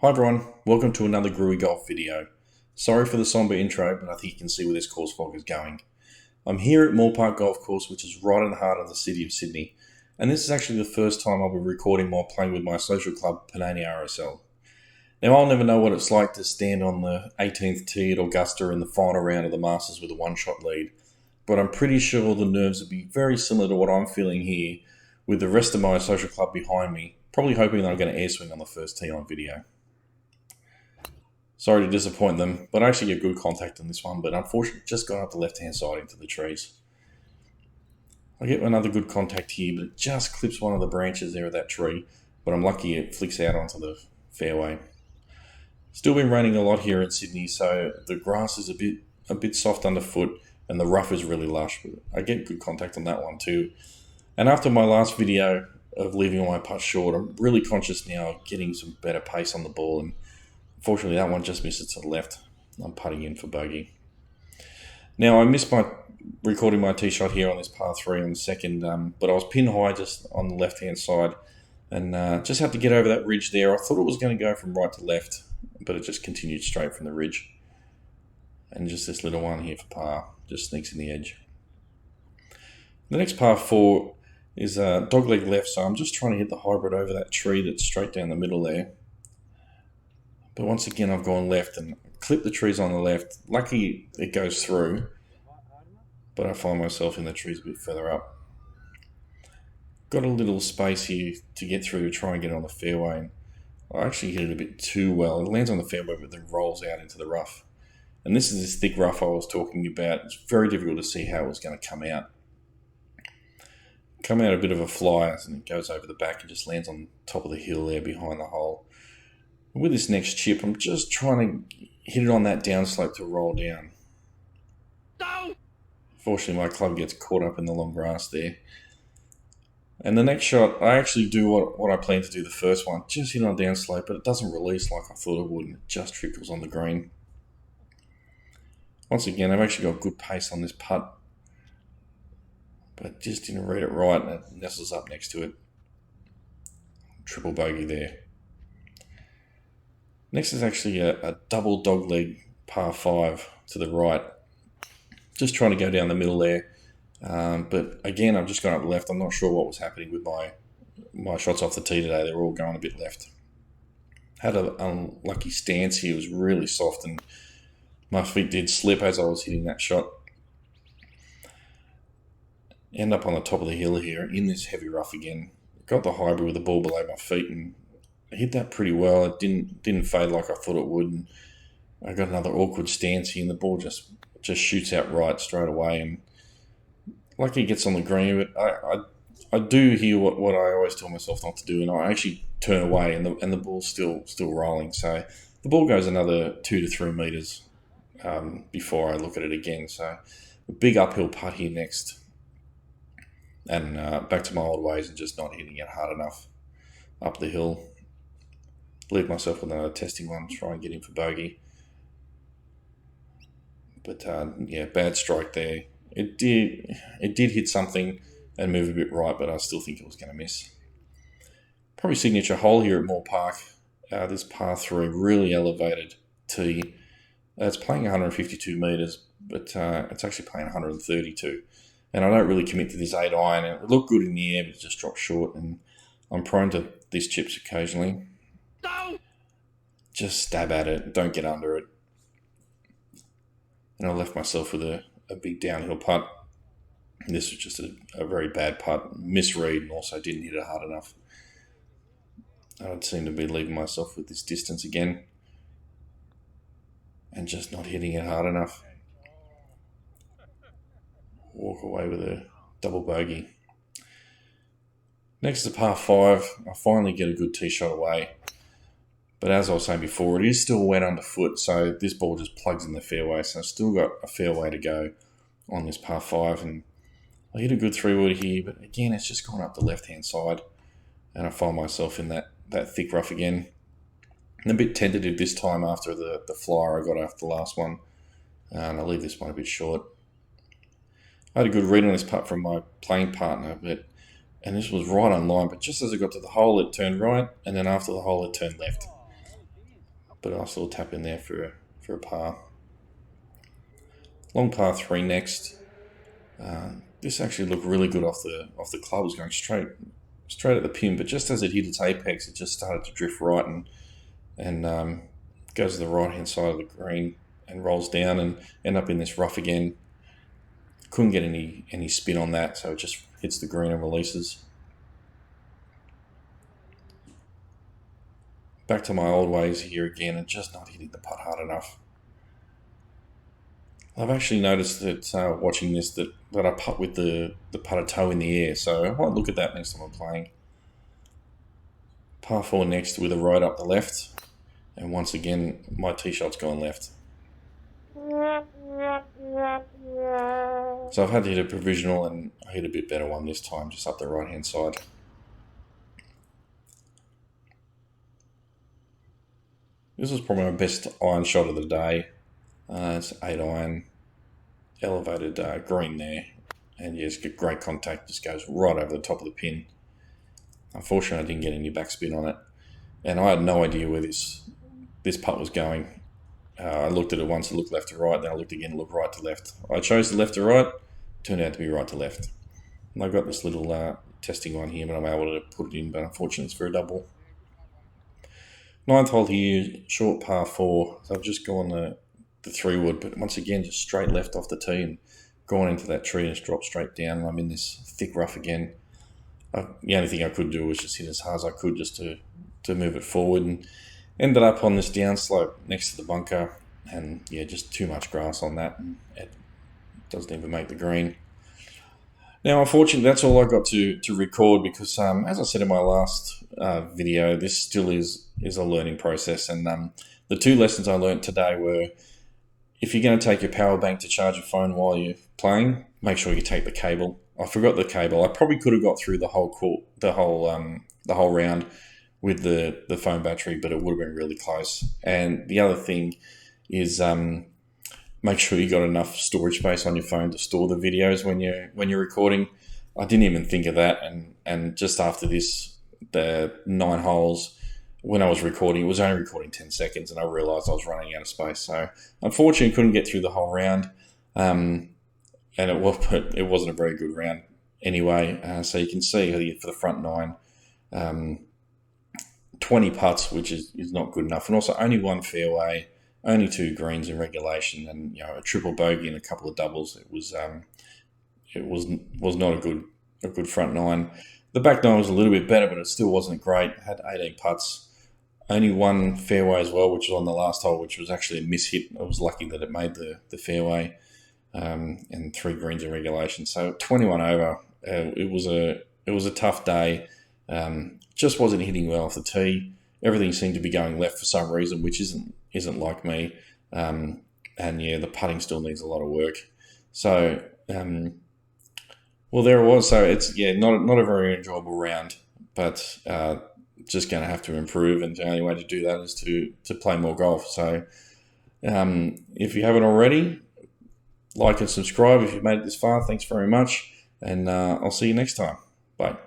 Hi everyone, welcome to another Gruey Golf video. Sorry for the somber intro, but I think you can see where this course vlog is going. I'm here at Moore Park Golf Course, which is right in the heart of the city of Sydney, and this is actually the first time I'll be recording while playing with my social club, Panani RSL. Now I'll never know what it's like to stand on the 18th tee at Augusta in the final round of the Masters with a one-shot lead, but I'm pretty sure the nerves will be very similar to what I'm feeling here with the rest of my social club behind me, probably hoping that I'm going to air swing on the first tee on video. Sorry to disappoint them, but I actually get good contact on this one, but unfortunately just got up the left-hand side into the trees. I get another good contact here, but it just clips one of the branches there of that tree, but I'm lucky it flicks out onto the fairway. Still been raining a lot here in Sydney, so the grass is a bit soft underfoot and the rough is really lush, but I get good contact on that one too. And after my last video of leaving my putt short, I'm really conscious now of getting some better pace on the ball, and unfortunately, that one just misses to the left. I'm putting in for bogey. Now, I missed recording my tee shot here on this par 3 on the second, but I was pin high just on the left-hand side and just had to get over that ridge there. I thought it was going to go from right to left, but it just continued straight from the ridge. And just this little one here for par, just sneaks in the edge. The next par 4 is dogleg left, so I'm just trying to hit the hybrid over that tree that's straight down the middle there. But once again, I've gone left and clipped the trees on the left. Lucky it goes through, but I find myself in the trees a bit further up. Got a little space here to get through to try and get it on the fairway. And I actually hit it a bit too well. It lands on the fairway, but then rolls out into the rough. And this is this thick rough I was talking about. It's very difficult to see how it was going to come out. Come out a bit of a fly, and it goes over the back and just lands on top of the hill there behind the hole. With this next chip, I'm just trying to hit it on that downslope to roll down. No! Fortunately, my club gets caught up in the long grass there. And the next shot, I actually do what I planned to do the first one. Just hit on a downslope, but it doesn't release like I thought it would, and it just trickles on the green. Once again, I've actually got good pace on this putt, but just didn't read it right, and it nestles up next to it. Triple bogey there. Next is actually a double dogleg par 5 to the right. Just trying to go down the middle there. But again, I've just gone up left. I'm not sure what was happening with my shots off the tee today. They're all going a bit left. Had an unlucky stance here. It was really soft and my feet did slip as I was hitting that shot. End up on the top of the hill here in this heavy rough again. Got the hybrid with the ball below my feet and I hit that pretty well. It didn't fade like I thought it would. And I got another awkward stance here, and the ball just shoots out right straight away. And lucky it gets on the green, but I do hear what I always tell myself not to do, and I actually turn away, and the ball's still rolling. So the ball goes another 2 to 3 meters before I look at it again. So a big uphill putt here next, and back to my old ways and just not hitting it hard enough up the hill. Leave myself with another testing one, try and get in for bogey. But yeah, bad strike there. It did hit something and move a bit right, but I still think it was going to miss. Probably signature hole here at Moore Park. This par 3, really elevated tee. It's playing 152 metres, but it's actually playing 132. And I don't really commit to this 8 iron. It looked good in the air, but it just dropped short. And I'm prone to these chips occasionally. No! Just stab at it, don't get under it. And I left myself with a big downhill putt. This was just a very bad putt, misread, and also didn't hit it hard enough. I would seem to be leaving myself with this distance again and just not hitting it hard enough. Walk away with a double bogey. Next is a par 5. I finally get a good tee shot away. But as I was saying before, it is still wet underfoot, so this ball just plugs in the fairway. So I've still got a fair way to go on this par 5. And I hit a good 3-wood here, but again, it's just gone up the left-hand side. And I find myself in that thick rough again. And a bit tentative this time after the flyer I got after the last one. And I leave this one a bit short. I had a good read on this putt from my playing partner, and this was right on line, but just as I got to the hole, it turned right, and then after the hole, it turned left. but a nice little tap in there for a par. Long par 3 next. This actually looked really good off the club. It was going straight at the pin, but just as it hit its apex, it just started to drift right and goes to the right hand side of the green and rolls down and end up in this rough again. Couldn't get any spin on that, so it just hits the green and releases. Back to my old ways here again, and just not hitting the putt hard enough. I've actually noticed that watching this that I putt with the putter toe in the air, so I might look at that next time I'm playing. Par 4 next with a right up the left, and once again my tee shot's gone left. So I've had to hit a provisional, and I hit a bit better one this time, just up the right hand side. This was probably my best iron shot of the day. It's 8 iron, elevated green there, and yes, great contact, just goes right over the top of the pin. Unfortunately, I didn't get any backspin on it, and I had no idea where this putt was going. I looked at it once, it looked left to right, then I looked again, it looked right to left. I chose the left to right, turned out to be right to left. And I've got this little testing one here, but I'm able to put it in, but unfortunately it's for a double. 9th hole here, short par 4, so I've just gone the 3-wood, but once again, just straight left off the tee and gone into that tree and it's dropped straight down, and I'm in this thick rough again. The only thing I could do was just hit as hard as I could just to move it forward, and ended up on this downslope next to the bunker, and yeah, just too much grass on that, and it doesn't even make the green. Now, unfortunately, that's all I got to record because, as I said in my last video, this still is a learning process, and the 2 lessons I learned today were, if you're going to take your power bank to charge your phone while you're playing, make sure you take the cable. I forgot the cable. I probably could have got through the whole round with the phone battery, but it would have been really close. And the other thing is make sure you got enough storage space on your phone to store the videos when you're recording. I didn't even think of that, and just after this, the 9 holes, when I was recording, it was only recording 10 seconds, and I realised I was running out of space. So unfortunately, couldn't get through the whole round, and it wasn't a very good round anyway. So you can see for the front 9, 20 putts, which is not good enough, and also only 1 fairway, only 2 greens in regulation, and a triple bogey and a couple of doubles. It was not a good front 9. The back 9 was a little bit better, but it still wasn't great. It had 18 putts. Only 1 fairway as well, which was on the last hole, which was actually a mishit. I was lucky that it made the fairway, and 3 greens in regulation. So 21 over. It was a tough day. Just wasn't hitting well off the tee. Everything seemed to be going left for some reason, which isn't like me. And yeah, the putting still needs a lot of work. So well, there it was. So it's not a very enjoyable round, but just going to have to improve, and the only way to do that is to play more golf. So if you haven't already, like and subscribe if you've made it this far. Thanks very much, and I'll see you next time. Bye.